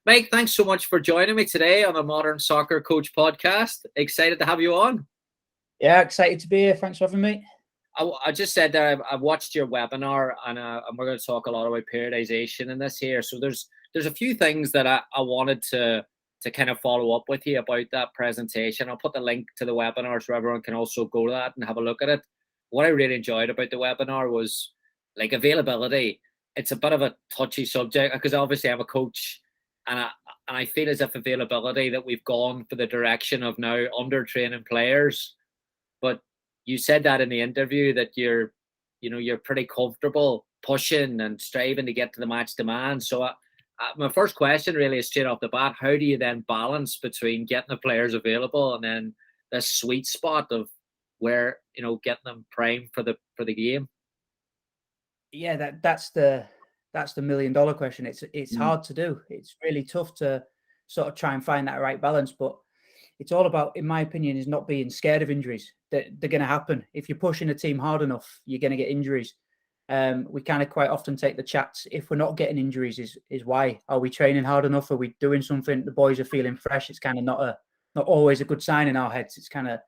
Mike, thanks so much for joining me today on the Modern Soccer Coach podcast. Excited to have you on. Yeah, excited to be here. Thanks for having me. I just said that I watched your webinar, and we're going to talk a lot about periodization in this here. So there's a few things that I wanted to kind of follow up with you about that presentation. I'll put the link to the webinar so everyone can also go to that and have a look at it. What I really enjoyed about the webinar was like availability. It's a bit of a touchy subject because obviously I'm a coach, and I feel as if availability that we've gone for the direction of now under training players. But you said that in the interview that you're pretty comfortable pushing and striving to get to the match demand. So my first question really is straight off the bat: how do you then balance between getting the players available and then this sweet spot of where getting them primed for the game? Yeah, that's the $1 million question. It's hard to do. It's really tough to sort of try and find that right balance, but it's all about, in my opinion, is not being scared of injuries. They're going to happen. If you're pushing a team hard enough, you're going to get injuries. We kind of quite often take the chats. If we're not getting injuries, is why? Are we training hard enough? Are we doing something? The boys are feeling fresh. It's kind of not always a good sign in our heads. It's kind of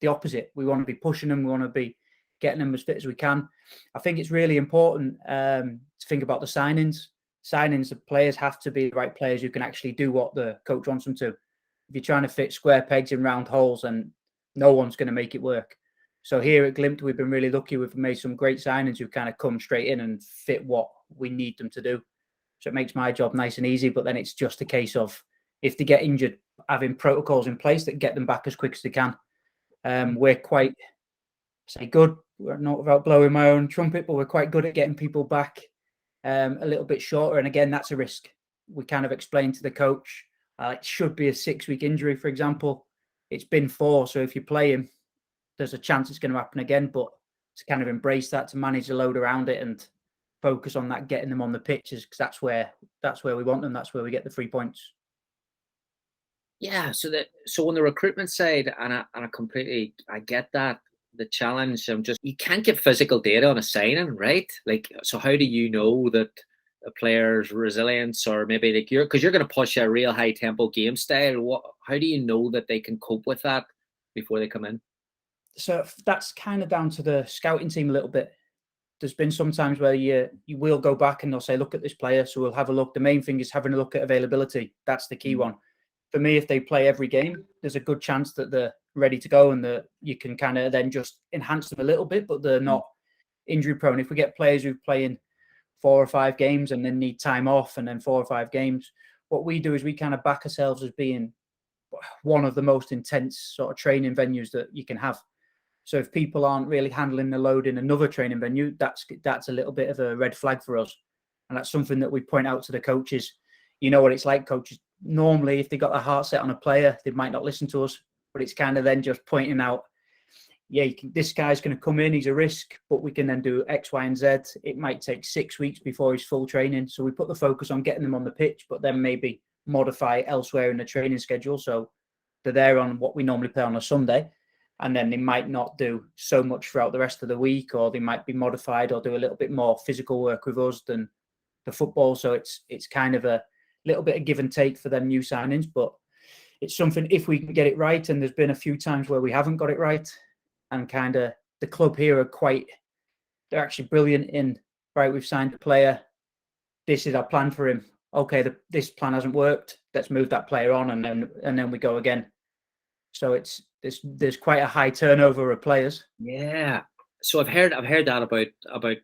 the opposite. We want to be pushing them. We want to be getting them as fit as we can. I think it's really important to think about the signings. The players have to be the right players who can actually do what the coach wants them to. If you're trying to fit square pegs in round holes, and no one's going to make it work. So here at Glimt, we've been really lucky. We've made some great signings who kind of come straight in and fit what we need them to do. So it makes my job nice and easy. But then it's just a case of, if they get injured, having protocols in place that get them back as quick as they can. We're quite, good. We're not about blowing my own trumpet, but we're quite good at getting people back a little bit shorter. And again, that's a risk. We kind of explained to the coach, it should be a 6-week injury, for example. It's been 4. So if you play him, there's a chance it's going to happen again. But to kind of embrace that, to manage the load around it and focus on that, getting them on the pitches, because that's where we want them. That's where we get the 3 points. Yeah. So on the recruitment side, and I get that. The challenge, you can't get physical data on a signing, right? Like, so how do you know that a player's resilience, or maybe like you're going to push a real high tempo game style? How do you know that they can cope with that before they come in? So that's kind of down to the scouting team a little bit. There's been some times where you will go back and they'll say, look at this player. So we'll have a look. The main thing is having a look at availability. That's the key one. For me, if they play every game, there's a good chance that they're ready to go and that you can kind of then just enhance them a little bit, but they're not injury prone. If we get players who play in 4 or 5 games and then need time off and then 4 or 5 games, what we do is we kind of back ourselves as being one of the most intense sort of training venues that you can have. So if people aren't really handling the load in another training venue, that's a little bit of a red flag for us. And that's something that we point out to the coaches. You know what it's like, coaches. Normally, if they got their heart set on a player, they might not listen to us. But it's kind of then just pointing out, this guy's going to come in, he's a risk, but we can then do X, Y, and Z. It might take 6 weeks before he's full training. So we put the focus on getting them on the pitch, but then maybe modify elsewhere in the training schedule. So they're there on what we normally play on a Sunday. And then they might not do so much throughout the rest of the week, or they might be modified or do a little bit more physical work with us than the football. So it's kind of a little bit of give and take for them new signings, but it's something, if we can get it right, and there's been a few times where we haven't got it right, and kind of the club here they're actually brilliant in, right, we've signed a player, this is our plan for him. Okay, this plan hasn't worked, let's move that player on, and then we go again. So there's quite a high turnover of players. Yeah. So I've heard that about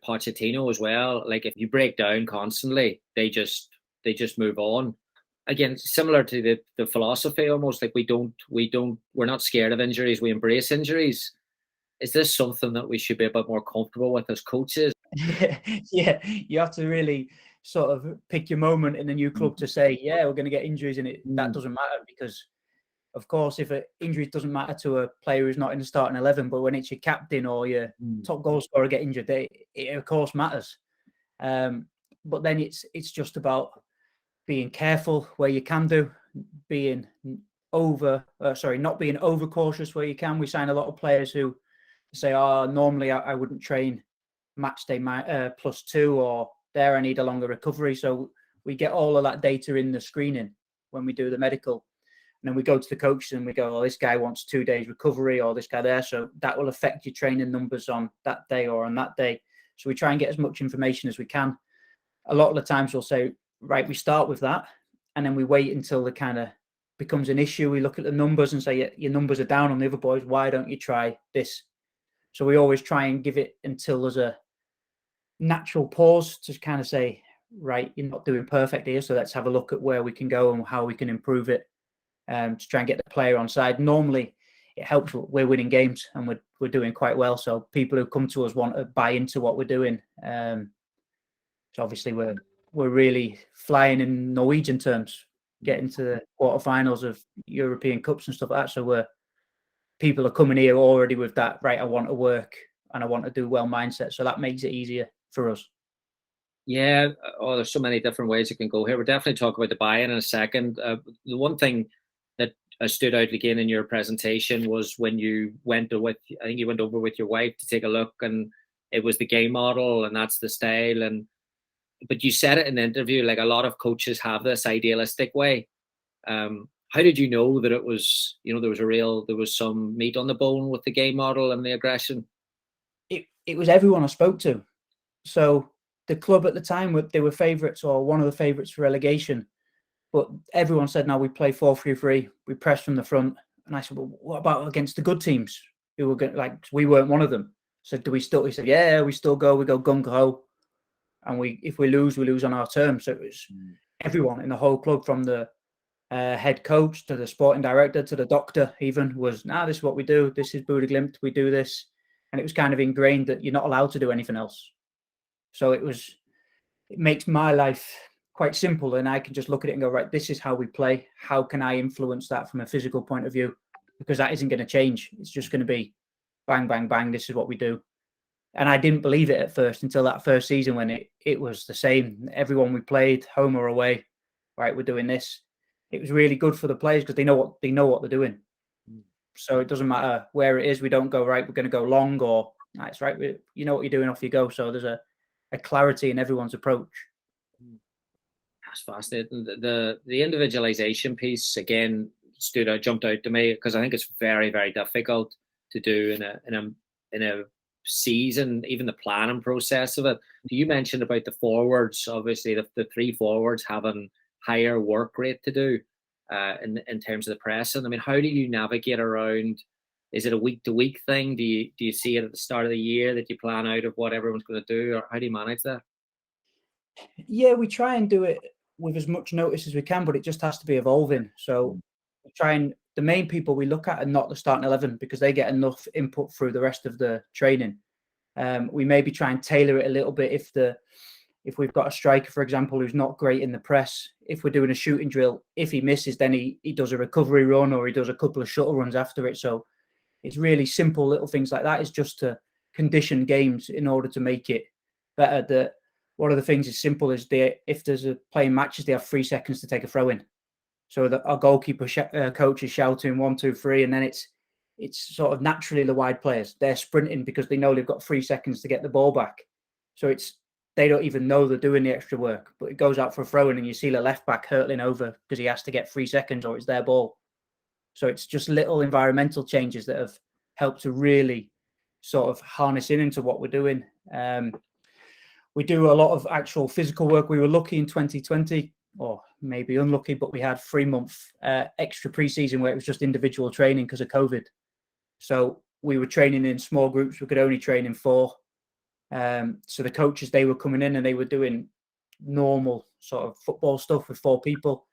Pochettino as well. Like, if you break down constantly, they just move on. Again, similar to the philosophy almost, like we're not scared of injuries, we embrace injuries. Is this something that we should be a bit more comfortable with as coaches? Yeah, you have to really sort of pick your moment in a new club to say, we're going to get injuries in it. That doesn't matter, because of course, if an injury doesn't matter to a player who's not in the starting 11, but when it's your captain or your top goal scorer get injured, it of course matters. But then it's just about being careful where you can do, not being overcautious where you can. We sign a lot of players who say, normally I wouldn't train match day +2, or there I need a longer recovery. So we get all of that data in the screening when we do the medical. And then we go to the coaches and we go, oh, this guy wants 2 days recovery, or this guy there. So that will affect your training numbers on that day or on that day. So we try and get as much information as we can. A lot of the times we'll say, right, we start with that, and then we wait until the kind of becomes an issue. We look at the numbers and say, yeah, your numbers are down on the other boys. Why don't you try this? So we always try and give it until there's a natural pause to kind of say, right, you're not doing perfect here. So let's have a look at where we can go and how we can improve it, to try and get the player on side. Normally it helps. We're winning games and we're doing quite well. So people who come to us want to buy into what we're doing. So obviously we're really flying in Norwegian terms, getting to the quarterfinals of European Cups and stuff like that. So people are coming here already with that, right, I want to work and I want to do well mindset. So that makes it easier for us. Yeah. Oh, there's so many different ways it can go here. We'll definitely talk about the buy-in in a second. The one thing that stood out again in your presentation was when you went with, I think you went over with your wife to take a look, and it was the game model and that's the style. But you said it in the interview, like a lot of coaches have this idealistic way. How did you know that it was, there was some meat on the bone with the game model and the aggression? It was everyone I spoke to. So the club at the time, they were favourites or one of the favourites for relegation. But everyone said, no, we play 4-3-3. We press from the front. And I said, well, what about against the good teams who were going, like, we weren't one of them. So do we still? He said, yeah, we still go. We go gung ho. And if we lose, we lose on our terms. So it was everyone in the whole club, from the head coach to the sporting director to the doctor, even, was, this is what we do. This is Bodo Glimt. We do this. And it was kind of ingrained that you're not allowed to do anything else. So it makes my life quite simple, and I can just look at it and go, right, this is how we play. How can I influence that from a physical point of view? Because that isn't going to change. It's just going to be bang, bang, bang. This is what we do. And I didn't believe it at first until that first season when it was the same. Everyone we played, home or away, right, we're doing this. It was really good for the players because they know what they're doing. So it doesn't matter where it is. We don't go, right, we're going to go long, or that's right, you know what you're doing, off you go. So there's a clarity in everyone's approach. That's fascinating. The individualization piece again jumped out to me, because I think it's very, very difficult to do in a season, even the planning process of it. You mentioned about the forwards, obviously the three forwards having higher work rate to do in terms of the pressing. I mean, how do you navigate around? Is it a week-to-week thing? Do you see it at the start of the year that you plan out of what everyone's going to do, or how do you manage that? Yeah, we try and do it with as much notice as we can, but it just has to be evolving. So we try, and the main people we look at are not the starting 11, because they get enough input through the rest of the training. We maybe try and tailor it a little bit if we've got a striker, for example, who's not great in the press. If we're doing a shooting drill, if he misses, then he does a recovery run, or he does a couple of shuttle runs after it. So it's really simple little things like that. It's just to condition games in order to make it better. One of the things is simple is if there's playing matches, they have 3 seconds to take a throw in. So that our goalkeeper coach is shouting 1, 2, 3, and then it's sort of naturally the wide players, they're sprinting because they know they've got 3 seconds to get the ball back. So they don't even know they're doing the extra work, but it goes out for a throw in, and you see the left back hurtling over because he has to get 3 seconds or it's their ball. So it's just little environmental changes that have helped to really sort of harness into what we're doing. We do a lot of actual physical work. We were lucky in 2020, or maybe unlucky, but we had 3-month extra preseason where it was just individual training because of COVID. So we were training in small groups. We could only train in 4. So the coaches, they were coming in and they were doing normal sort of football stuff with 4 people.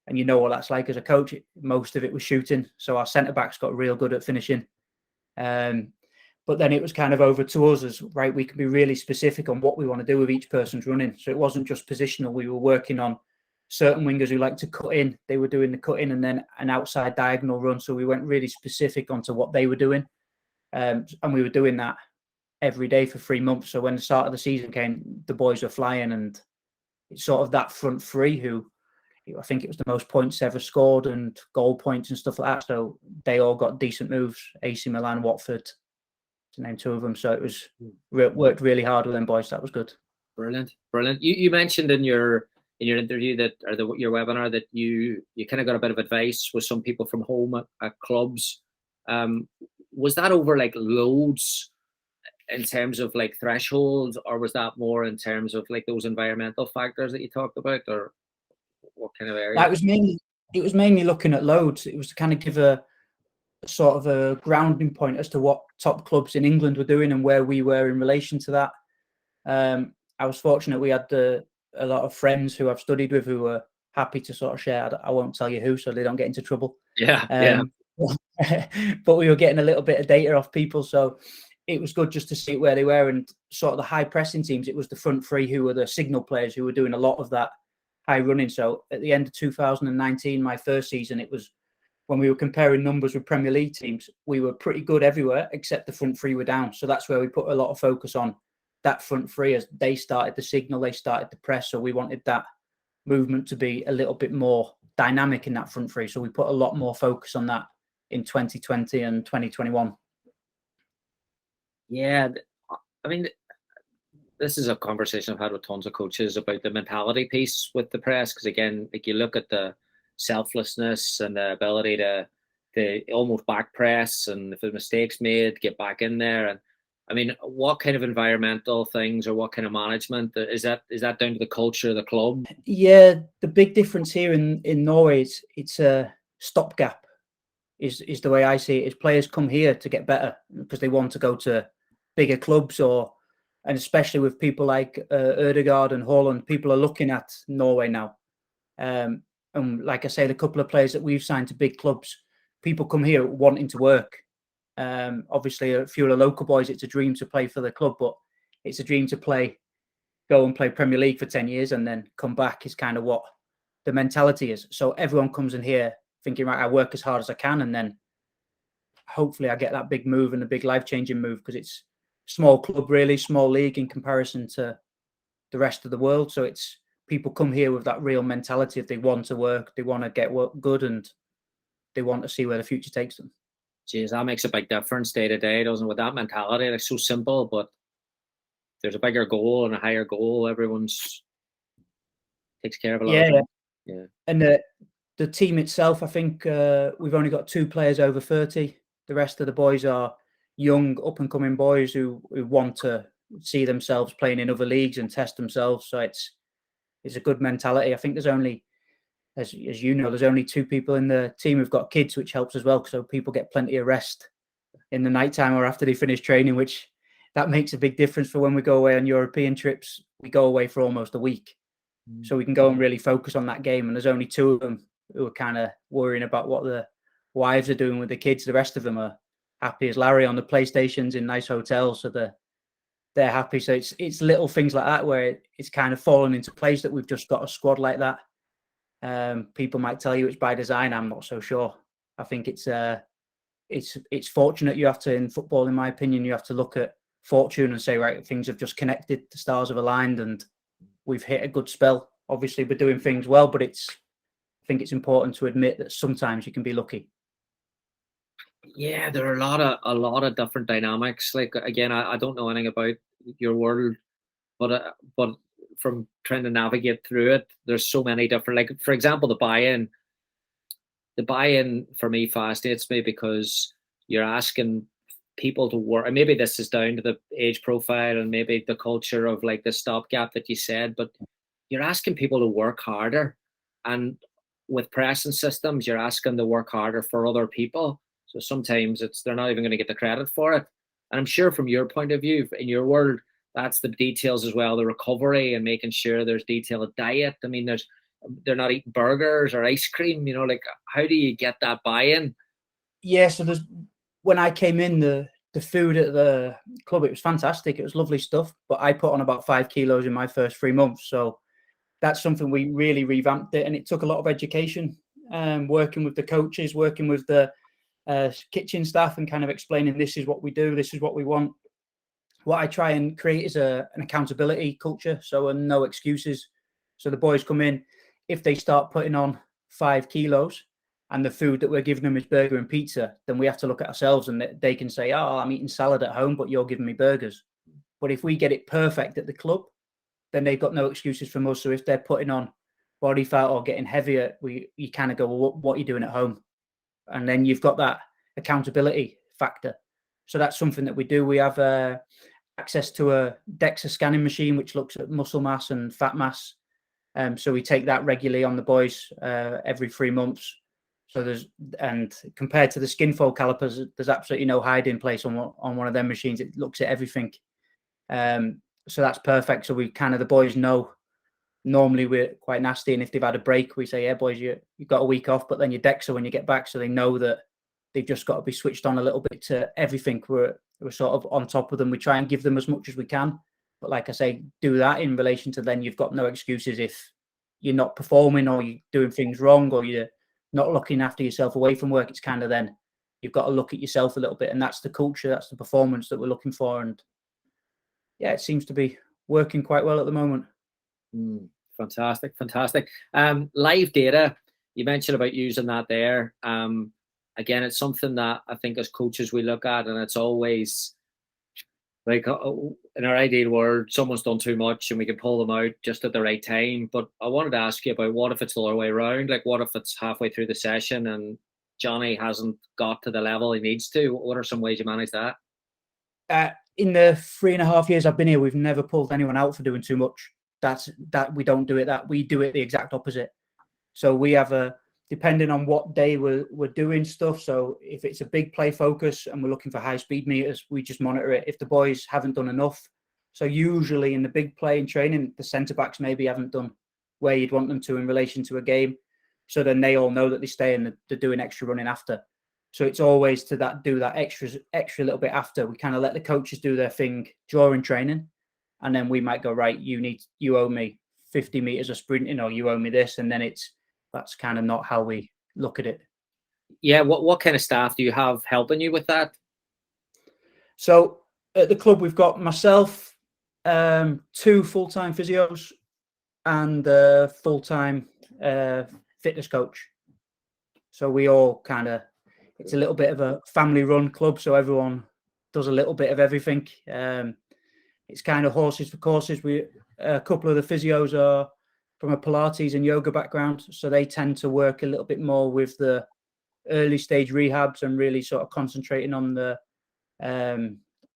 And you know what that's like as a coach. Most of it was shooting. So our centre-backs got real good at finishing. But then it was kind of over to us as, right, we can be really specific on what we want to do with each person's running. So it wasn't just positional. We were working on certain wingers who like to cut in. They were doing the cut in and then an outside diagonal run. So we went really specific onto what they were doing. And we were doing that every day for 3 months. So when the start of the season came, the boys were flying, and it's sort of that front three who, I think it was the most points ever scored and goal points and stuff like that. So they all got decent moves. AC Milan, Watford, to name 2 of them. So it worked really hard with them boys. That was good. Brilliant. You mentioned in your in your interview your webinar that you kind of got a bit of advice with some people from home at clubs. Was that over like loads in terms of like thresholds, or was that more in terms of like those environmental factors that you talked about, or what kind of area? It was mainly looking at loads. It was to kind of give a sort of a grounding point as to what top clubs in England were doing and where we were in relation to that. I was fortunate we had a lot of friends who I've studied with who were happy to sort of share. I won't tell you who, so they don't get into trouble. Yeah. But we were getting a little bit of data off people, so it was good just to see where they were. And sort of the high pressing teams, it was the front three who were the signal players who were doing a lot of that high running. So at the end of 2019, my first season, it was when we were comparing numbers with Premier League teams, we were pretty good everywhere except the front three were down. So that's where we put a lot of focus on that front three as they started the signal, they started the press. So we wanted that movement to be a little bit more dynamic in that front three. So we put a lot more focus on that in 2020 and 2021. Yeah, I mean, this is a conversation I've had with tons of coaches about the mentality piece with the press, because again, like you look at the selflessness and the ability to almost back press, and if a mistake's made, get back in there. And I mean, what kind of environmental things or what kind of management is that down to the culture of the club? Yeah, the big difference here in Norway is it's a stopgap. Is the way I see it. Is players come here to get better because they want to go to bigger clubs, and especially with people like Ødegaard and Haaland, people are looking at Norway now. And like I said, a couple of players that we've signed to big clubs, people come here wanting to work. Obviously, a few of the local boys, it's a dream to play for the club, but it's a dream to go and play Premier League for 10 years and then come back is kind of what the mentality is. So everyone comes in here thinking, right, I work as hard as I can, and then hopefully I get that big move and a big life-changing move, because it's a small club, really small league in comparison to the rest of the world. So it's people come here with that real mentality. If they want to work, they want to get work good, and they want to see where the future takes them. Jeez, that makes a big difference day to day, doesn't it? With that mentality, it's so simple, but there's a bigger goal and a higher goal. Everyone's takes care of a lot. Yeah. And the team itself, I think we've only got 2 players over 30. The rest of the boys are young, up-and-coming boys who want to see themselves playing in other leagues and test themselves. So it's a good mentality. I think there's only, as you know, there's only 2 people in the team who've got kids, which helps as well, so people get plenty of rest in the nighttime or after they finish training, which that makes a big difference for when we go away on European trips. We go away for almost a week. So we can go and really focus on that game. And there's only 2 of them who are kind of worrying about what the wives are doing with the kids. The rest of them are happy as Larry on the PlayStations in nice hotels. So they're happy. So it's little things like that where it's kind of fallen into place that we've just got a squad like that. People might tell you it's by design. I'm not so sure. I think it's fortunate. You have to, in football, in my opinion, you have to look at fortune and say, right, things have just connected, the stars have aligned, and we've hit a good spell. Obviously, we're doing things well, but I think it's important to admit that sometimes you can be lucky. Yeah, there are a lot of different dynamics. Like again, I don't know anything about your world, but from trying to navigate through it, there's so many different. Like for example, the buy-in for me fascinates me, because you're asking people to work, and maybe this is down to the age profile and maybe the culture of like the stopgap that you said, but you're asking people to work harder, and with pressing systems, you're asking to work harder for other people. So sometimes they're not even going to get the credit for it. And I'm sure from your point of view, in your world, that's the details as well, the recovery and making sure there's detailed diet. I mean, they're not eating burgers or ice cream, like how do you get that buy-in? Yeah, so when I came in, the food at the club, it was fantastic. It was lovely stuff, but I put on about 5 kilos in my first 3 months. So that's something we really revamped it, and it took a lot of education, working with the coaches, working with the kitchen staff, and kind of explaining this is what we do, this is what we want. What I try and create is an accountability culture, so no excuses. So the boys come in, if they start putting on 5 kilos and the food that we're giving them is burger and pizza, then we have to look at ourselves, and they can say, oh, I'm eating salad at home, but you're giving me burgers. But if we get it perfect at the club, then they've got no excuses from us. So if they're putting on body fat or getting heavier, you kind of go, well, what are you doing at home? And then you've got that accountability factor. So that's something that we do. We have access to a DEXA scanning machine, which looks at muscle mass and fat mass. So we take that regularly on the boys every 3 months. So and compared to the skin fold calipers, there's absolutely no hiding place on one of them machines. It looks at everything. So that's perfect. So we kind of, the boys know, normally we're quite nasty. And if they've had a break, we say, yeah, boys, you've got a week off, but then you DEXA when you get back. So they know that they've just got to be switched on a little bit to everything. We're sort of on top of them. We try and give them as much as we can. But like I say, do that in relation to then you've got no excuses if you're not performing or you're doing things wrong or you're not looking after yourself away from work. It's kind of then you've got to look at yourself a little bit. And that's the culture, that's the performance that we're looking for. And yeah, it seems to be working quite well at the moment. Fantastic. Live data, you mentioned about using that there. Again, it's something that I think as coaches we look at, and it's always like in our ideal world, someone's done too much and we can pull them out just at the right time. But I wanted to ask you about, what if it's the other way around? Like, what if it's halfway through the session and Johnny hasn't got to the level he needs to? What are some ways you manage that? In the 3.5 years I've been here, we've never pulled anyone out for doing too much. That we don't do it. That we do it the exact opposite. So we have depending on what day we're doing stuff. So if it's a big play focus and we're looking for high speed meters, we just monitor it. If the boys haven't done enough, so usually in the big play in training, the centre backs maybe haven't done where you'd want them to in relation to a game. So then they all know that they stay and they're doing extra running after. So it's always to do that extra little bit after. We kind of let the coaches do their thing during training. And then we might go, right, you owe me 50 meters of sprinting, or you owe me this. And then that's kind of not how we look at it. Yeah. What kind of staff do you have helping you with that? So at the club, we've got myself, 2 full-time physios and a full-time fitness coach. So we all it's a little bit of a family-run club. So everyone does a little bit of everything. It's kind of horses for courses. A couple of the physios are from a Pilates and yoga background, so they tend to work a little bit more with the early stage rehabs and really sort of concentrating on the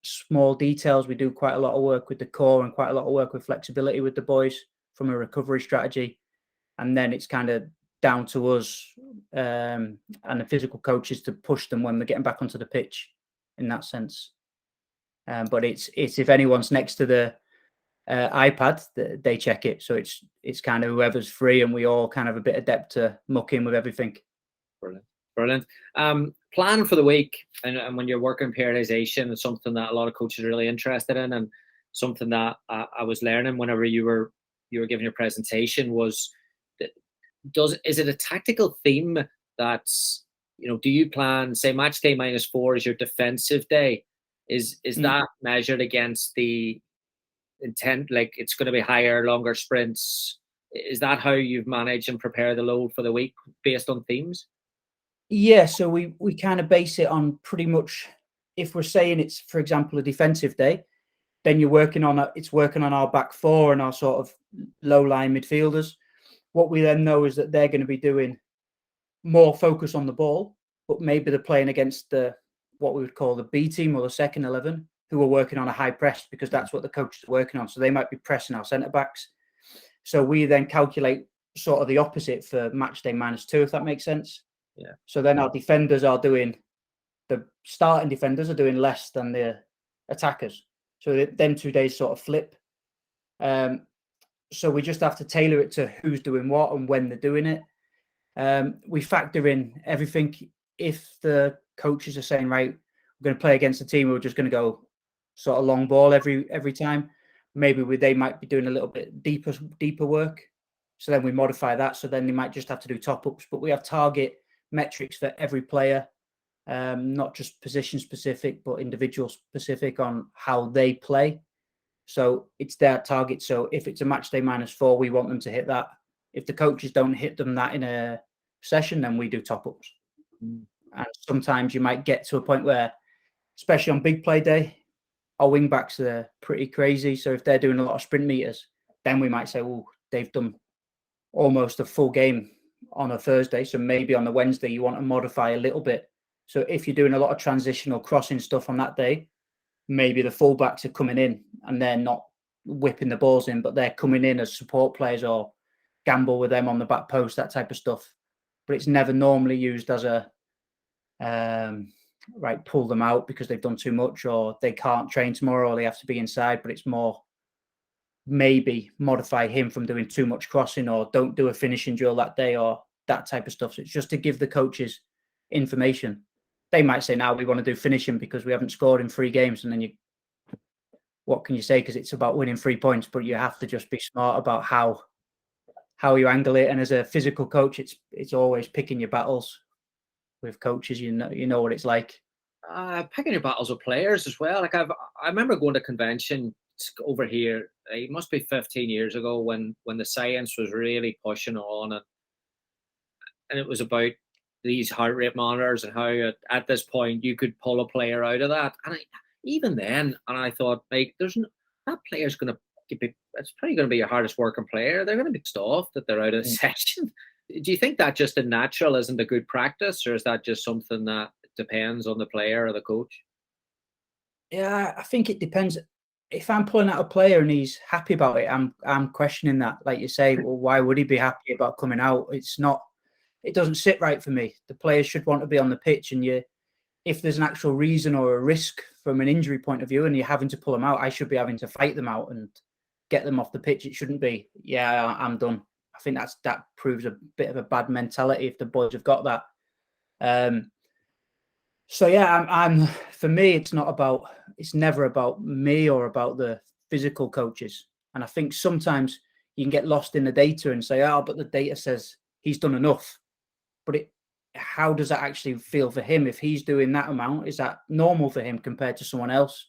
small details. We do quite a lot of work with the core and quite a lot of work with flexibility with the boys from a recovery strategy. And then it's kind of down to us and the physical coaches to push them when they're getting back onto the pitch in that sense. But it's if anyone's next to the iPad, they check it. So it's kind of whoever's free, and we all kind of a bit adept to muck in with everything. Brilliant. Planning for the week, and when you're working periodization, is something that a lot of coaches are really interested in, and something that I was learning whenever you were giving your presentation was is it a tactical theme that's, do you plan, say, match day -4 is your defensive day? Is that measured against the intent, like it's going to be higher, longer sprints? Is that how you've managed and prepare the load for the week based on themes? Yeah, so we kind of base it on pretty much, if we're saying it's, for example, a defensive day, then you're working on our back 4 and our sort of low line midfielders. What we then know is that they're going to be doing more focus on the ball, but maybe they're playing against what we would call the B team or the second 11, who are working on a high press, because that's what the coaches are working on. So they might be pressing our centre backs. So we then calculate sort of the opposite for match day -2, if that makes sense. Yeah. So then our defenders the starting defenders are doing less than the attackers. So them 2 days sort of flip. So we just have to tailor it to who's doing what and when they're doing it. We factor in everything. If the coaches are saying, right, we're going to play against a team who are just going to go sort of long ball every time, maybe they might be doing a little bit deeper work. So then we modify that. So then they might just have to do top-ups. But we have target metrics for every player, not just position specific, but individual specific on how they play. So it's their target. So if it's a match day -4, we want them to hit that. If the coaches don't hit them that in a session, then we do top-ups. And sometimes you might get to a point where, especially on big play day, our wing backs are pretty crazy. So if they're doing a lot of sprint meters, then we might say, oh, they've done almost a full game on a Thursday. So maybe on the Wednesday, you want to modify a little bit. So if you're doing a lot of transitional crossing stuff on that day, maybe the fullbacks are coming in and they're not whipping the balls in, but they're coming in as support players or gamble with them on the back post, that type of stuff. But it's never normally used as a right, pull them out because they've done too much or they can't train tomorrow or they have to be inside. But it's more maybe modify him from doing too much crossing or don't do a finishing drill that day or that type of stuff. So it's just to give the coaches information. They might say, now we want to do finishing because we haven't scored in 3 games. And then what can you say? Because it's about winning 3 points, but you have to just be smart about how you angle it. And as a physical coach, it's always picking your battles with coaches. You know what it's like. Picking your battles with players as well. Like I remember going to convention over here. It must be 15 years ago when the science was really pushing on, and it was about these heart rate monitors and how at this point you could pull a player out of that. And even then, I thought, like, that player's going to be. It's probably going to be your hardest working player. They're going to be pissed off that they're out of the session. Do you think that just a natural isn't a good practice, or is that just something that depends on the player or the coach? Yeah, I think it depends. If I'm pulling out a player and he's happy about it, I'm questioning that. Like you say, well, why would he be happy about coming out? It doesn't sit right for me. The players should want to be on the pitch, and if there's an actual reason or a risk from an injury point of view and you're having to pull them out, I should be having to fight them out and get them off the pitch. It shouldn't be, yeah, I'm done. I think that proves a bit of a bad mentality if the boys have got that. So yeah, I'm for me, it's never about me or about the physical coaches. And I think sometimes you can get lost in the data and say, oh, but the data says he's done enough. But how does that actually feel for him? If he's doing that amount, is that normal for him compared to someone else?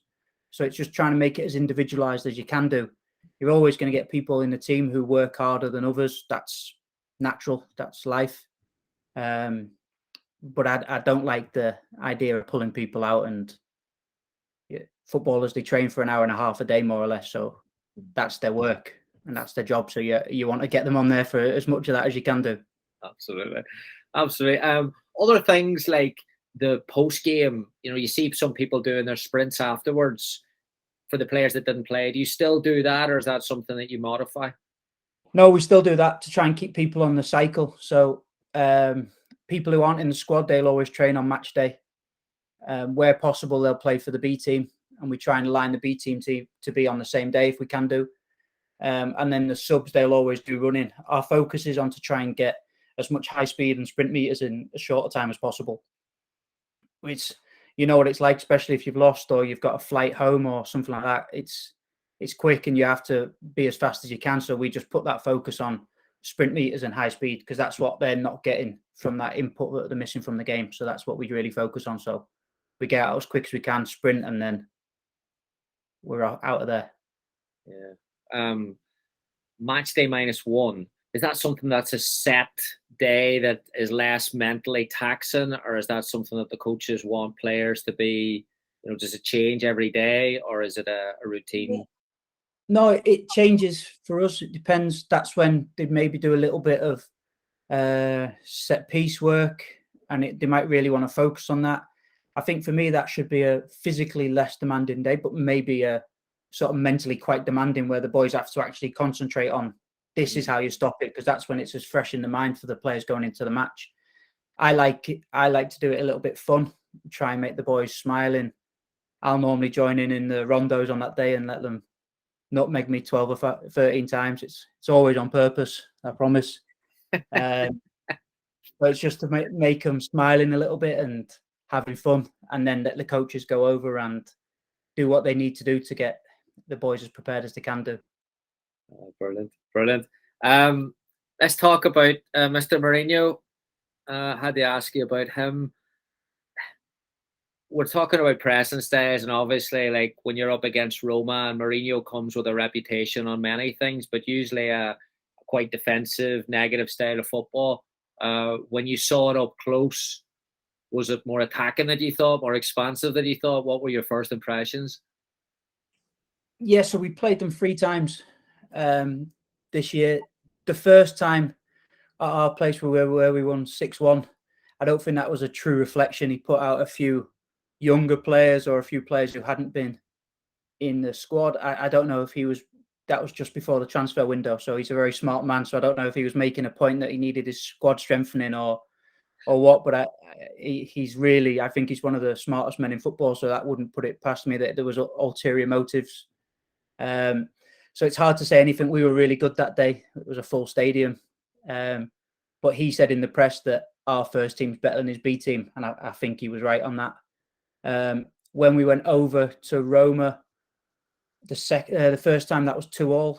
So it's just trying to make it as individualized as you can do. You're always going to get people in the team who work harder than others. That's natural. That's life. But I don't like the idea of pulling people out. And footballers, they train for an hour and a half a day, more or less. So that's their work and that's their job. So you want to get them on there for as much of that as you can do. Absolutely. Other things like the post game, you see some people doing their sprints afterwards for the players that didn't play. Do you still do that, or is that something that you modify? No, we still do that to try and keep people on the cycle. So people who aren't in the squad, they'll always train on match day. Where possible, they'll play for the B team, and we try and align the B team to be on the same day if we can do. And then the subs, they'll always do running. Our focus is on to try and get as much high speed and sprint meters in as short a time as possible. Which, you know what it's like, especially if you've lost or you've got a flight home or something like that. It's quick and you have to be as fast as you can. So we just put that focus on sprint meters and high speed because that's what they're not getting from that input that they're missing from the game. So that's what we really focus on. So we get out as quick as we can, sprint, and then we're out of there. Yeah. Match day -1. Is that something that's a set day that is less mentally taxing, or is that something that the coaches want players to be, does it change every day, or is it a routine? No, it changes for us. It depends. That's when they maybe do a little bit of set piece work, and they might really want to focus on that. I think for me, that should be a physically less demanding day, but maybe a sort of mentally quite demanding where the boys have to actually concentrate on this is how you stop it, because that's when it's as fresh in the mind for the players going into the match. I like to do it a little bit fun, try and make the boys smiling. I'll normally join in the rondos on that day and let them nutmeg me 12 or 13 times. It's always on purpose, I promise. But it's just to make them smiling a little bit and having fun, and then let the coaches go over and do what they need to do to get the boys as prepared as they can do. Brilliant. Let's talk about Mr. Mourinho. Had to ask you about him. We're talking about pressing styles, and obviously, like when you're up against Roma, and Mourinho comes with a reputation on many things, but usually a quite defensive, negative style of football. When you saw it up close, was it more attacking that you thought, more expansive that you thought? What were your first impressions? Yeah, so we played them 3 times this year. the first time at our place where we won 6-1, I don't think that was a true reflection. He put out a few younger players or a few players who hadn't been in the squad. I don't know if that was just before the transfer window. So he's a very smart man. So I don't know if he was making a point that he needed his squad strengthening or what. But he's really, I think he's one of the smartest men in football. So that wouldn't put it past me that there was ulterior motives. So it's hard to say anything. We were really good that day. It was a full stadium. But he said in the press that our first team's better than his B team. And I think he was right on that. When we went over to Roma, the first time, that was 2-2.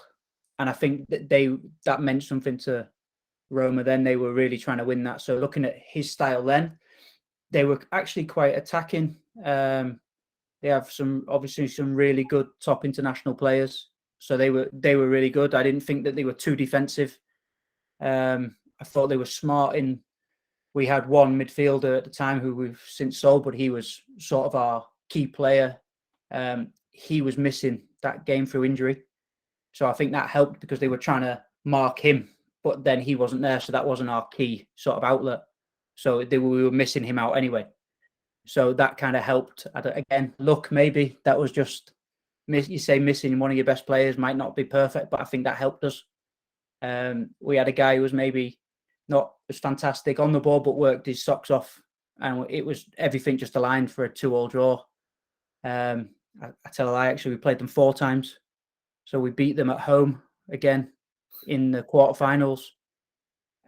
And I think that meant something to Roma then. They were really trying to win that. So looking at his style then, they were actually quite attacking. They have obviously some really good top international players. So they were really good. I didn't think that they were too defensive. I thought they were smart we had one midfielder at the time who we've since sold, but he was sort of our key player. He was missing that game through injury. So I think that helped because they were trying to mark him, but then he wasn't there. So that wasn't our key sort of outlet. So we were missing him out anyway. So that kind of helped. Again, luck maybe. That was just, you say missing one of your best players might not be perfect, but I think that helped us. We had a guy who was maybe not as fantastic on the ball, but worked his socks off. And it was everything just aligned for a 2-2 draw. I tell a lie, actually, we played them 4 times. So we beat them at home again in the quarterfinals.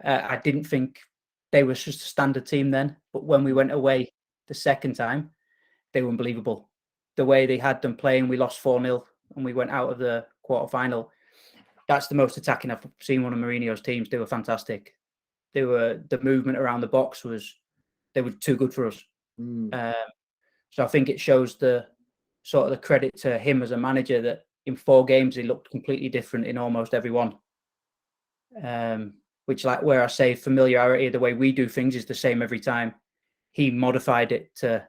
I didn't think they were just a standard team then, but when we went away the second time, they were unbelievable. The way they had them playing, we lost 4-0 and we went out of the quarterfinal. That's the most attacking I've seen one of Mourinho's teams. They were fantastic. The movement around the box they were too good for us. So I think it shows the sort of the credit to him as a manager that in 4 games he looked completely different in almost every one. Which, like where I say familiarity, the way we do things is the same every time. He modified it to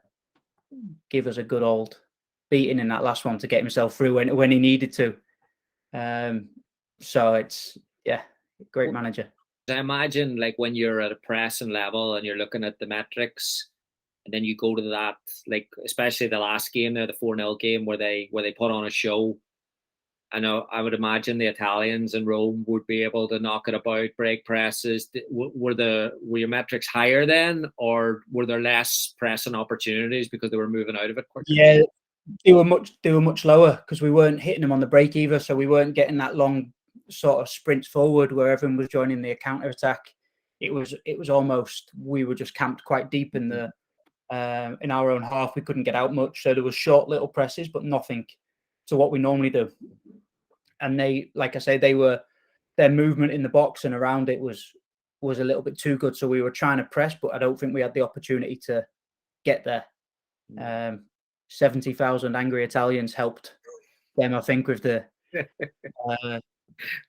give us a good old beating in that last one to get himself through when he needed to. So it's great manager. I imagine like when you're at a pressing level and you're looking at the metrics, and then you go to that, like especially the last game there, the 4-0 game where they put on a show. I know I would imagine the Italians in Rome would be able to knock it about, break presses. Were your metrics higher then, or were there less pressing opportunities because they were moving out of it quicker? Yeah, they were much lower because we weren't hitting them on the break either, so we weren't getting that long sort of sprints forward where everyone was joining the counter attack. It was almost, we were just camped quite deep in the in our own half. We couldn't get out much, so there was short little presses, but nothing to what we normally do. And they, like I say, their movement in the box and around it was a little bit too good. So we were trying to press, but I don't think we had the opportunity to get there. 70,000 angry Italians helped them, I think, with the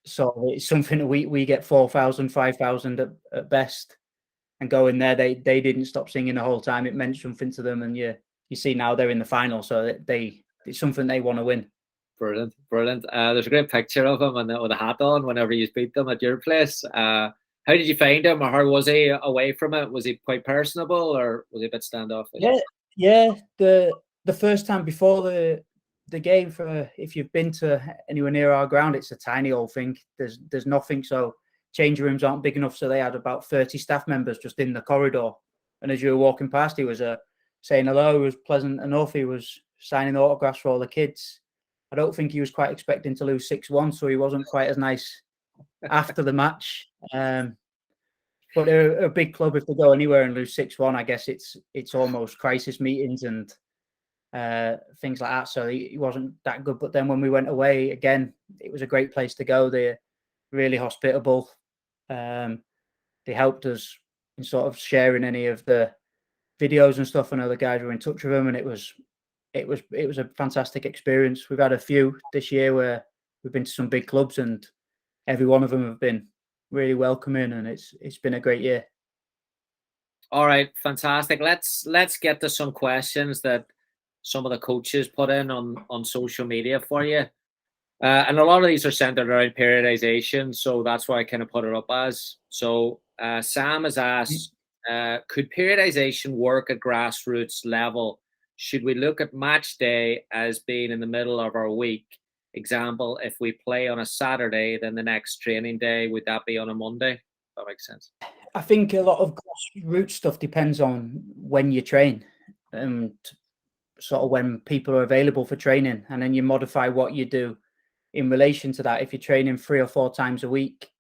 so it's something that we get 4,000, 5,000 at best, and go in there. They didn't stop singing the whole time. It meant something to them, and you see now they're in the final, so it's something they want to win. Brilliant. There's a great picture of him with a hat on whenever you beat them at your place. How did you find him, or how was he away from it? Was he quite personable, or was he a bit standoffish? Yeah. The first time before the game, if you've been to anywhere near our ground, it's a tiny old thing. There's nothing. So changing rooms aren't big enough. So they had about 30 staff members just in the corridor. And as you were walking past, he was saying hello. He was pleasant enough. He was signing autographs for all the kids. I don't think he was quite expecting to lose 6-1, so he wasn't quite as nice after the match. But they're a big club. If they go anywhere and lose 6-1, I guess it's almost crisis meetings and things like that. So he wasn't that good. But then when we went away again, it was a great place to go. They're really hospitable. They helped us in sort of sharing any of the videos and stuff. I know the guys were in touch with him, and it was a fantastic experience. We've had a few this year where we've been to some big clubs, and every one of them have been really welcoming, and it's been a great year. All right, fantastic. Let's get to some questions that some of the coaches put in on social media for you. And a lot of these are centered around periodization, so that's why I kind of put it up as. So Sam has asked, could periodization work at grassroots level? Should we look at match day as being in the middle of our week? Example, if we play on a Saturday, then the next training day, would that be on a Monday? That makes sense. I think a lot of grassroots stuff depends on when you train and sort of when people are available for training, and then you modify what you do in relation to that. If you're training 3 or 4 times a week,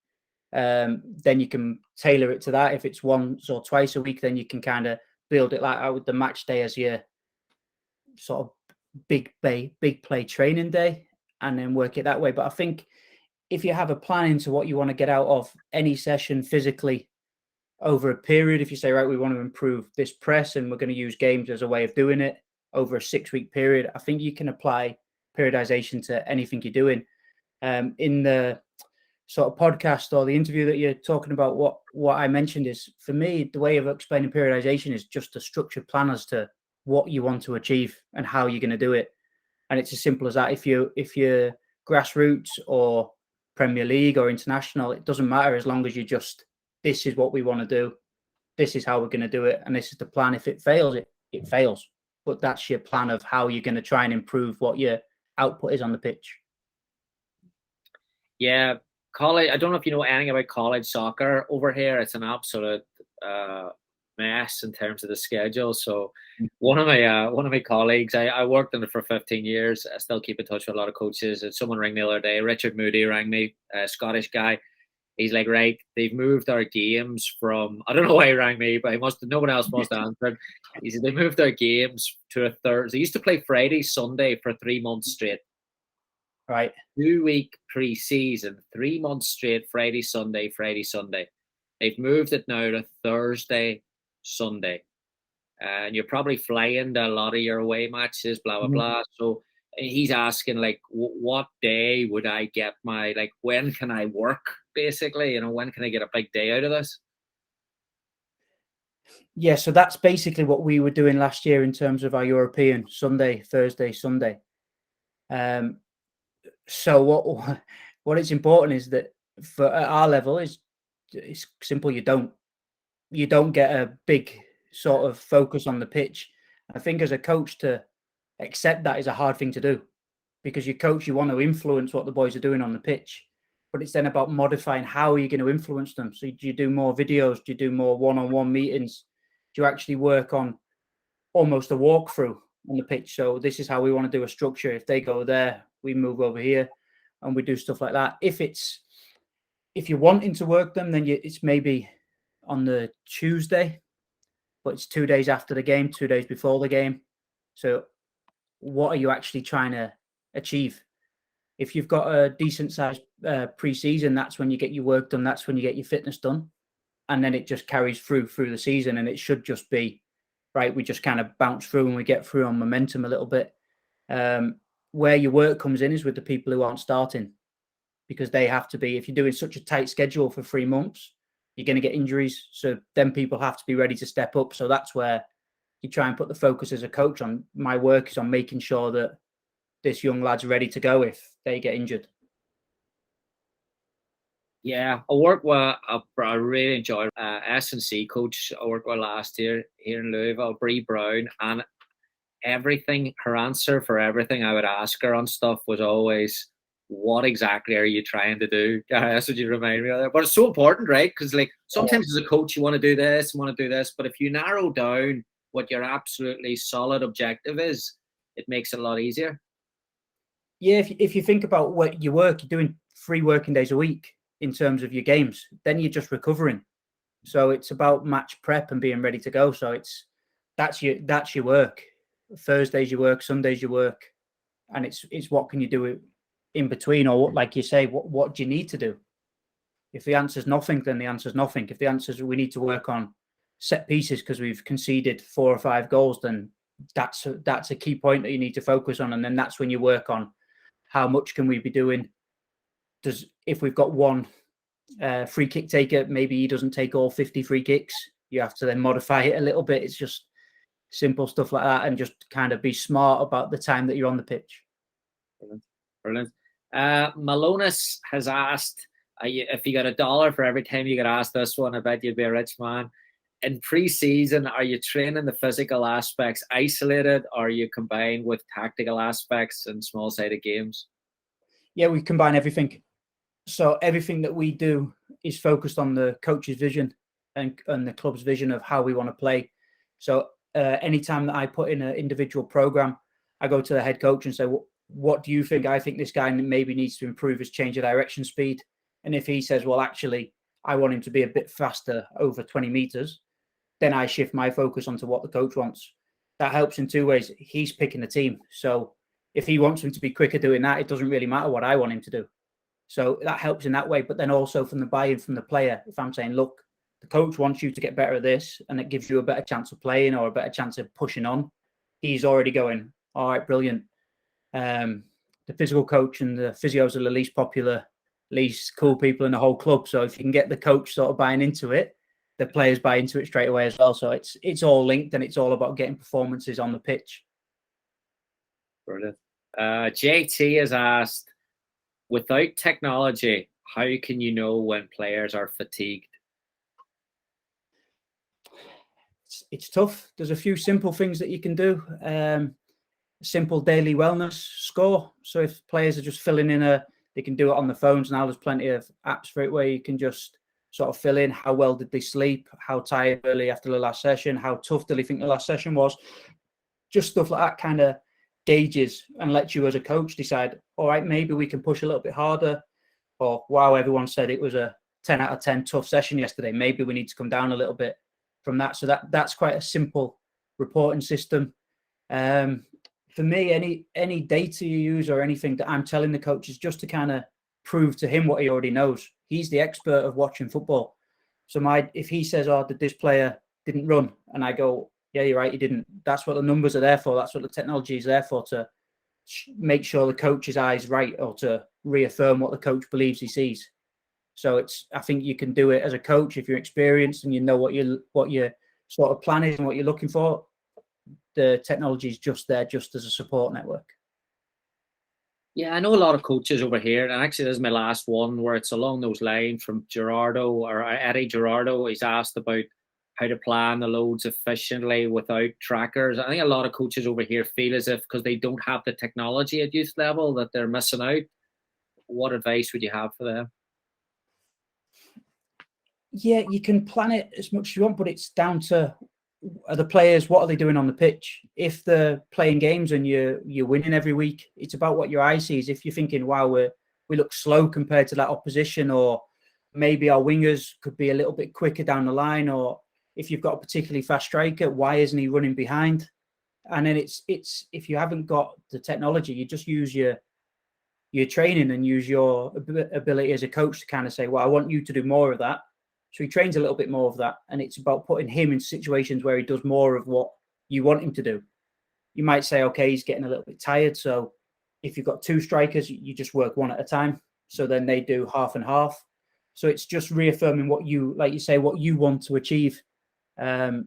then you can tailor it to that. If it's once or twice a week, then you can kind of build it like out with the match day as your sort of big play training day, and then work it that way. But I think if you have a plan into what you want to get out of any session physically over a period, if you say, right, we want to improve this press and we're going to use games as a way of doing it over a 6-week period, I think you can apply periodization to anything you're doing. In the sort of podcast or the interview that you're talking about, what I mentioned is, for me, the way of explaining periodization is just a structured plan as to what you want to achieve and how you're going to do it. And it's as simple as that. If you're grassroots or Premier League or international, it doesn't matter, as long as you just, this is what we want to do, this is how we're going to do it, and this is the plan. If it fails, it fails. But that's your plan of how you're going to try and improve what your output is on the pitch. Yeah, college. I don't know if you know anything about college soccer over here. It's an absolute mess in terms of the schedule. So one of my colleagues, I worked in it for 15 years. I still keep in touch with a lot of coaches. And someone rang me the other day. Richard Moody rang me, a Scottish guy. He's like, right, they've moved our games from, I don't know why he rang me, but no one else must have answered. He said they moved their games to a Thursday. They used to play Friday, Sunday for 3 months straight. Right. 2-week pre-season, 3 months straight, Friday, Sunday. They've moved it now to Thursday, Sunday. And you're probably flying to a lot of your away matches, blah, blah, blah. So he's asking, like, what day would I get my, like, when can I work, basically? You know, when can I get a big day out of this? Yeah, so that's basically what we were doing last year in terms of our European Sunday, Thursday, Sunday. So what it's important is that for at our level it's simple. You don't get a big sort of focus on the pitch. I think as a coach, to accept that is a hard thing to do, because you coach, you want to influence what the boys are doing on the pitch, but it's then about modifying how you're going to influence them. So do you do more videos? Do you do more one-on-one meetings? Do you actually work on almost a walkthrough on the pitch? So this is how we want to do a structure. If they go there, we move over here, and we do stuff like that. If you're wanting to work them, then it's maybe on the Tuesday, but it's 2 days after the game, 2 days before the game. So what are you actually trying to achieve? If you've got a decent sized pre-season, that's when you get your work done. That's when you get your fitness done. And then it just carries through the season. And it should just be, right, we just kind of bounce through and we get through on momentum a little bit. Where your work comes in is with the people who aren't starting, because they have to be, if you're doing such a tight schedule for 3 months, you're going to get injuries. So then people have to be ready to step up. So that's where you try and put the focus as a coach on. My work is on making sure that this young lad's ready to go if they get injured. Yeah, I work with, I really enjoyed S&C coach I worked with last year here in Louisville, Bree Brown, and everything, her answer for everything I would ask her on stuff was always, what exactly are you trying to do? That's what you remind me of that. But it's so important, right? Because like sometimes as a coach, you want to do this, but if you narrow down what your absolutely solid objective is, it makes it a lot easier. Yeah, if you think about what you work, you're doing 3 working days a week in terms of your games, then you're just recovering. So it's about match prep and being ready to go. So that's your work. Thursdays you work, Sundays you work, and it's what can you do in between, or what, like you say, what do you need to do? If the answer's nothing, then the answer's nothing. If the answer's we need to work on set pieces because we've conceded 4 or 5 goals, then that's a key point that you need to focus on, and then that's when you work on how much can we be doing. If we've got one free kick taker, maybe he doesn't take all 50 free kicks. You have to then modify it a little bit. It's just simple stuff like that, and just kind of be smart about the time that you're on the pitch. Brilliant. Malonis has asked, if you got $1 for every time you get asked this one, I bet you'd be a rich man. In pre-season, are you training the physical aspects isolated, or are you combined with tactical aspects in small-sided games? Yeah, we combine everything. So everything that we do is focused on the coach's vision and the club's vision of how we want to play. So anytime that I put in an individual program, I go to the head coach and say, what do you think? I think this guy maybe needs to improve his change of direction speed. And if he says, well, actually, I want him to be a bit faster over 20 meters, then I shift my focus onto what the coach wants. That helps in two ways. He's picking the team. So if he wants him to be quicker doing that, it doesn't really matter what I want him to do. So that helps in that way. But then also from the buy-in from the player, if I'm saying, look, the coach wants you to get better at this, and it gives you a better chance of playing or a better chance of pushing on, he's already going, all right, brilliant. The physical coach and the physios are the least popular, least cool people in the whole club. So if you can get the coach sort of buying into it, the players buy into it straight away as well. So it's all linked, and it's all about getting performances on the pitch. Brilliant. JT has asked, without technology, how can you know when players are fatigued? It's tough. There's a few simple things that you can do. Simple daily wellness score. So if players are just filling in they can do it on the phones now. There's plenty of apps for it where you can just sort of fill in how well did they sleep, how tired early after the last session, how tough did they think the last session was. Just stuff like that kind of gauges and lets you as a coach decide, all right, maybe we can push a little bit harder, or wow, everyone said it was a 10 out of 10 tough session yesterday. Maybe we need to come down a little bit from that. So that's quite a simple reporting system. For me, any data you use or anything that I'm telling the coach is just to kind of prove to him what he already knows. He's the expert of watching football. So if he says, oh, did this player didn't run? And I go, yeah, you're right, he didn't. That's what the numbers are there for. That's what the technology is there for, to make sure the coach's eye's right, or to reaffirm what the coach believes he sees. So I think you can do it as a coach if you're experienced and you know what your sort of plan is and what you're looking for. The technology is just there, just as a support network. Yeah, I know a lot of coaches over here, and actually this is my last one where it's along those lines from Gerardo, or Eddie Gerardo. He's asked about how to plan the loads efficiently without trackers. I think a lot of coaches over here feel as if because they don't have the technology at youth level that they're missing out. What advice would you have for them? Yeah, you can plan it as much as you want, but it's down to the players. What are they doing on the pitch? If they're playing games and you're winning every week, it's about what your eye sees. If you're thinking, wow, we look slow compared to that opposition, or maybe our wingers could be a little bit quicker down the line, or if you've got a particularly fast striker, why isn't he running behind? And then it's if you haven't got the technology, you just use your training and use your ability as a coach to kind of say, well, I want you to do more of that. So he trains a little bit more of that. And it's about putting him in situations where he does more of what you want him to do. You might say, okay, he's getting a little bit tired. So if you've got two strikers, you just work one at a time. So then they do half and half. So it's just reaffirming what you, like you say, what you want to achieve. And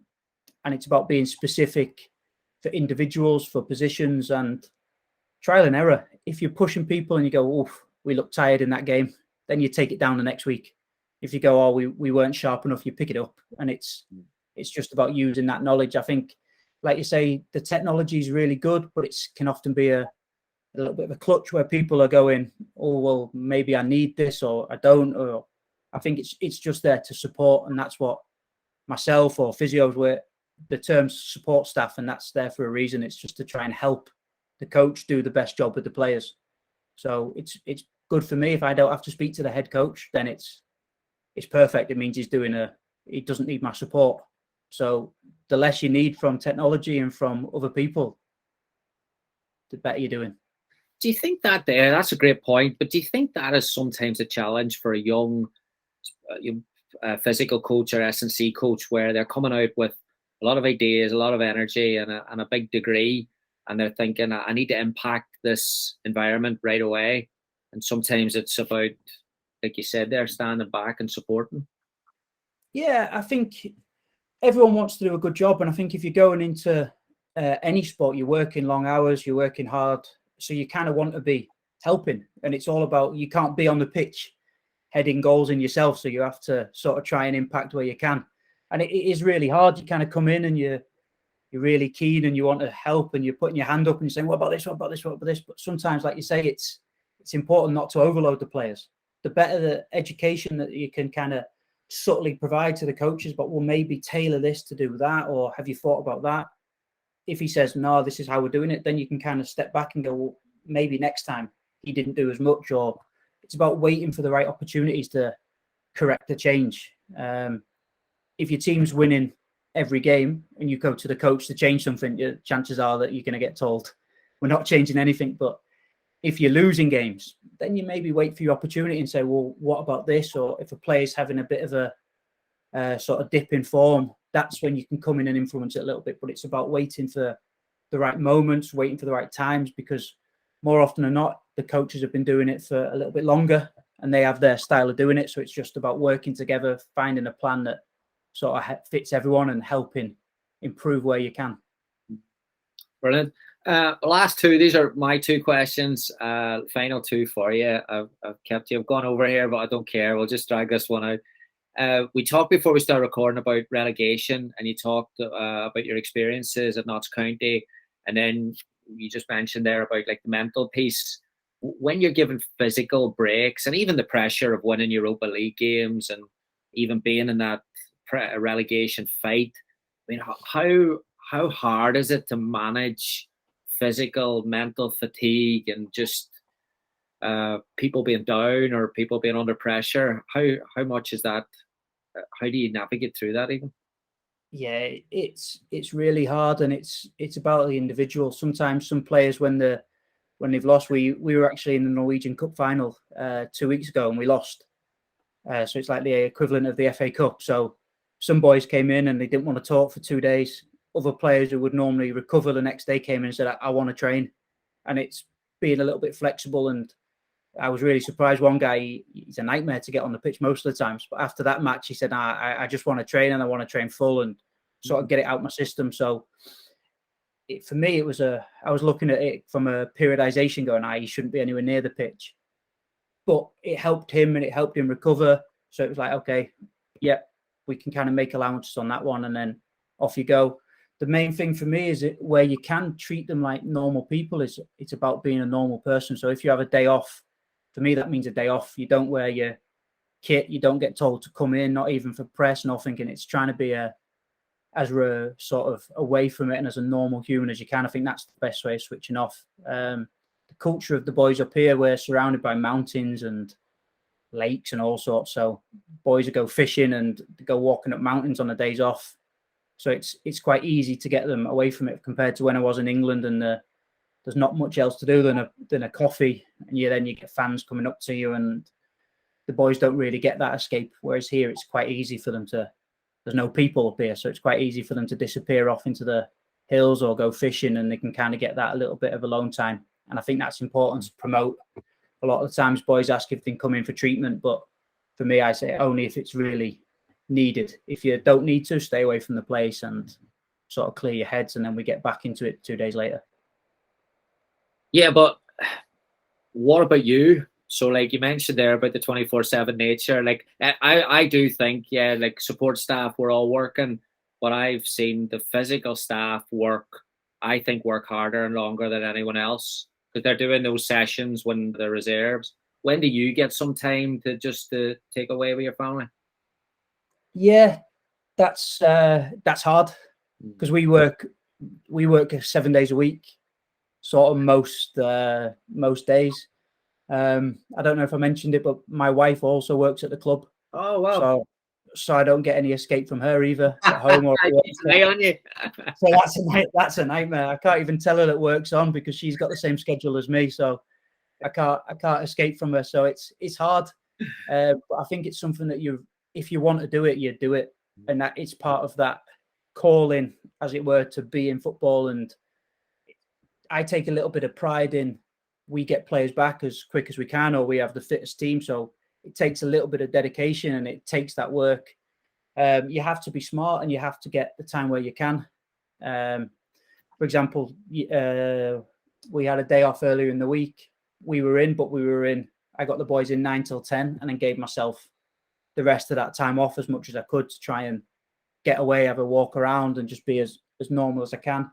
it's about being specific for individuals, for positions, and trial and error. If you're pushing people and you go, oh, we look tired in that game, then you take it down the next week. If you go, oh, we weren't sharp enough, you pick it up. And it's just about using that knowledge. I think, like you say, the technology is really good, but it can often be a little bit of a clutch where people are going, oh, well, maybe I need this or I don't. Or I think it's just there to support. And that's what myself or physios were, the term support staff, and that's there for a reason. It's just to try and help the coach do the best job with the players. So it's good for me. If I don't have to speak to the head coach, then it's perfect. It means he doesn't need my support. So the less you need from technology and from other people, the better you're doing. Do you think that's a great point, but do you think that is sometimes a challenge for a young physical coach or S&C coach, where they're coming out with a lot of ideas, a lot of energy, and a big degree, and they're thinking, I need to impact this environment right away? And sometimes it's about, like you said, they're standing back and supporting. Yeah, I think everyone wants to do a good job. And I think if you're going into any sport, you're working long hours, you're working hard. So you kind of want to be helping. And it's all about, you can't be on the pitch heading goals in yourself, so you have to sort of try and impact where you can. And it is really hard. You kind of come in and you're really keen and you want to help and you're putting your hand up and you're saying, what about this, what about this, what about this? But sometimes, like you say, it's important not to overload the players. The better the education that you can kind of subtly provide to the coaches, but we'll maybe tailor this to do that, or have you thought about that? If he says, no, this is how we're doing it, then you can kind of step back and go, well, maybe next time he didn't do as much. Or it's about waiting for the right opportunities to correct the change. If your team's winning every game and you go to the coach to change something, your chances are that you're going to get told, we're not changing anything. But if you're losing games, then you maybe wait for your opportunity and say, well, what about this? Or if a player's having a bit of a sort of dip in form, that's when you can come in and influence it a little bit. But it's about waiting for the right moments, waiting for the right times, because more often than not, the coaches have been doing it for a little bit longer and they have their style of doing it. So it's just about working together, finding a plan that sort of fits everyone and helping improve where you can. Brilliant. Last two, these are my two questions. Final two for you. I've kept you. I've gone over here, but I don't care. We'll just drag this one out. We talked before we started recording about relegation, and you talked about your experiences at Notts County, and then you just mentioned there about like the mental piece. When you're given physical breaks and even the pressure of winning Europa League games and even being in that relegation fight, I mean, how hard is it to manage physical, mental fatigue and just people being down or people being under pressure? How much is that? How do you navigate through that even? Yeah, it's really hard, and it's about the individual. Sometimes some players, when they've lost, we were actually in the Norwegian Cup final 2 weeks ago and we lost. So it's like the equivalent of the FA Cup. So some boys came in and they didn't want to talk for 2 days. Other players who would normally recover the next day came in and said, I want to train. And it's being a little bit flexible. And I was really surprised. One guy, he's a nightmare to get on the pitch most of the times. But after that match, he said, I just want to train and I want to train full and sort of get it out my system. So for me, I was looking at it from a periodization going, he shouldn't be anywhere near the pitch. But it helped him and it helped him recover. So it was like, okay, yeah, we can kind of make allowances on that one and then off you go. The main thing for me is where you can treat them like normal people, it's about being a normal person. So if you have a day off, for me, that means a day off. You don't wear your kit. You don't get told to come in, not even for press, nothing. And it's trying to be as sort of away from it and as a normal human as you can. I think that's the best way of switching off. The culture of the boys up here, we're surrounded by mountains and lakes and all sorts. So boys will go fishing and go walking up mountains on the days off. So it's quite easy to get them away from it compared to when I was in England and there's not much else to do than a coffee. And then you get fans coming up to you and the boys don't really get that escape. Whereas here, it's quite easy for them there's no people up here. So it's quite easy for them to disappear off into the hills or go fishing and they can kind of get that a little bit of alone time. And I think that's important to promote. A lot of the times boys ask if they can come in for treatment, but for me, I say only if it's really needed. If you don't need to, stay away from the place and sort of clear your heads, and then we get back into it 2 days later. Yeah, but what about you? So like you mentioned there about the 24/7 nature, like I do think, yeah, like support staff, we're all working, but I've seen the physical staff work harder and longer than anyone else because they're doing those sessions when they're reserves. When do you get some time to take away with your family? Yeah, that's hard because we work 7 days a week, sort of most days. I don't know if I mentioned it, but my wife also works at the club. Oh wow! So I don't get any escape from her either at home or at work. On you. So that's a nightmare. I can't even tell her that work's on because she's got the same schedule as me. So I can't escape from her. So it's hard. But I think it's something that if you want to do it, you do it, and that it's part of that calling, as it were, to be in football. And I take a little bit of pride in we get players back as quick as we can, or we have the fittest team. So it takes a little bit of dedication and it takes that work. You have to be smart and you have to get the time where you can. For example, we had a day off earlier in the week. we were in, but I got the boys in 9 till 10 and then gave myself the rest of that time off as much as I could to try and get away, have a walk around and just be as normal as I can.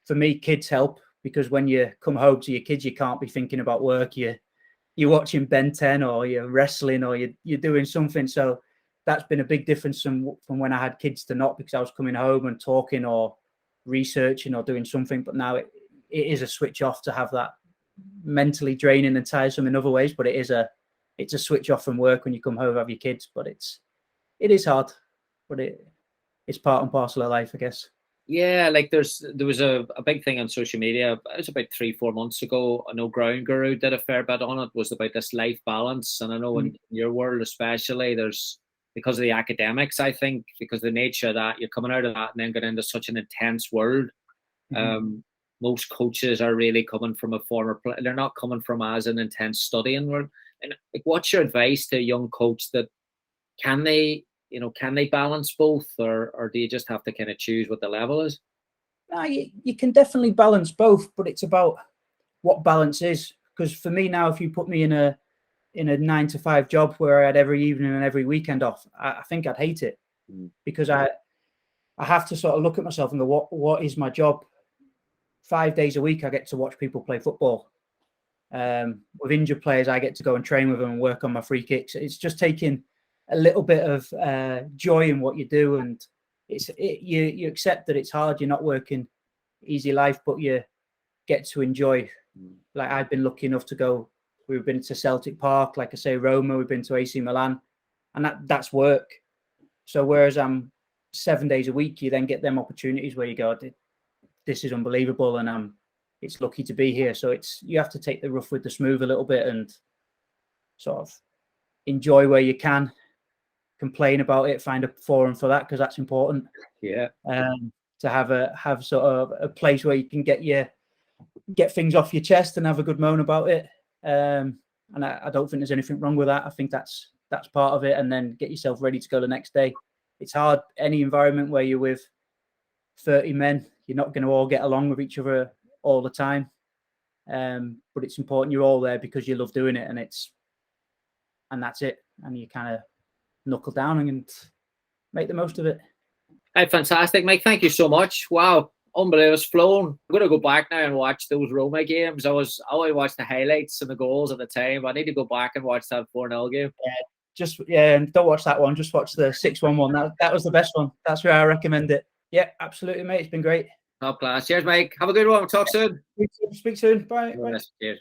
For me, kids help, because when you come home to your kids, you can't be thinking about work. You're watching Ben 10 or you're wrestling or you're doing something. So that's been a big difference from when I had kids to not, because I was coming home and talking or researching or doing something. But now it is a switch off to have that mentally draining and tiresome in other ways. But it's a switch off from work when you come home, have your kids. But it is hard, but it's part and parcel of life, I guess. Yeah, like there was a big thing on social media. It was about 3-4 months ago. I know Ground Guru did a fair bit on it. Was about this life balance, and I know in your world especially, there's, because of the academics, I think, because of the nature of that, you're coming out of that and then going into such an intense world. Most coaches are really coming from a former player. They're not coming from as an intense studying world. And like, what's your advice to a young coach that can they balance both, or do you just have to kind of choose what the level is? You can definitely balance both, but it's about what balance is. Because for me now, if you put me in a 9 to 5 job where I had every evening and every weekend off, I think I'd hate it, because I have to sort of look at myself and go, what is my job? 5 days a week, I get to watch people play football. With injured players, I get to go and train with them and work on my free kicks. It's just taking a little bit of joy in what you do, and you accept that it's hard. You're not working easy life, but you get to enjoy. Like, I've been lucky enough to go. We've been to Celtic Park, like I say, Roma. We've been to AC Milan, and that's work. So whereas I'm 7 days a week, you then get them opportunities where you go, this is unbelievable, and it's lucky to be here. So you have to take the rough with the smooth a little bit and sort of enjoy where you can. Complain about it, find a forum for that, because that's important. Yeah. To have sort of a place where you can get things off your chest and have a good moan about it. And I don't think there's anything wrong with that. I think that's part of it. And then get yourself ready to go the next day. It's hard. Any environment where you're with 30 men, you're not going to all get along with each other all the time. But it's important you're all there because you love doing it, and that's it. And you kind of knuckle down and make the most of it. Hey, fantastic, Mike. Thank you so much. Wow, unbelievable. It's flown. I'm going to go back now and watch those Roma games. I always watched the highlights and the goals at the time. I need to go back and watch that 4-0 game. And don't watch that one. Just watch the 6-1 one. That was the best one. That's where I recommend it. Yeah, absolutely, mate. It's been great. Top class. Cheers, Mike. Have a good one. We'll talk soon. Speak soon. Bye. Bye. Cheers.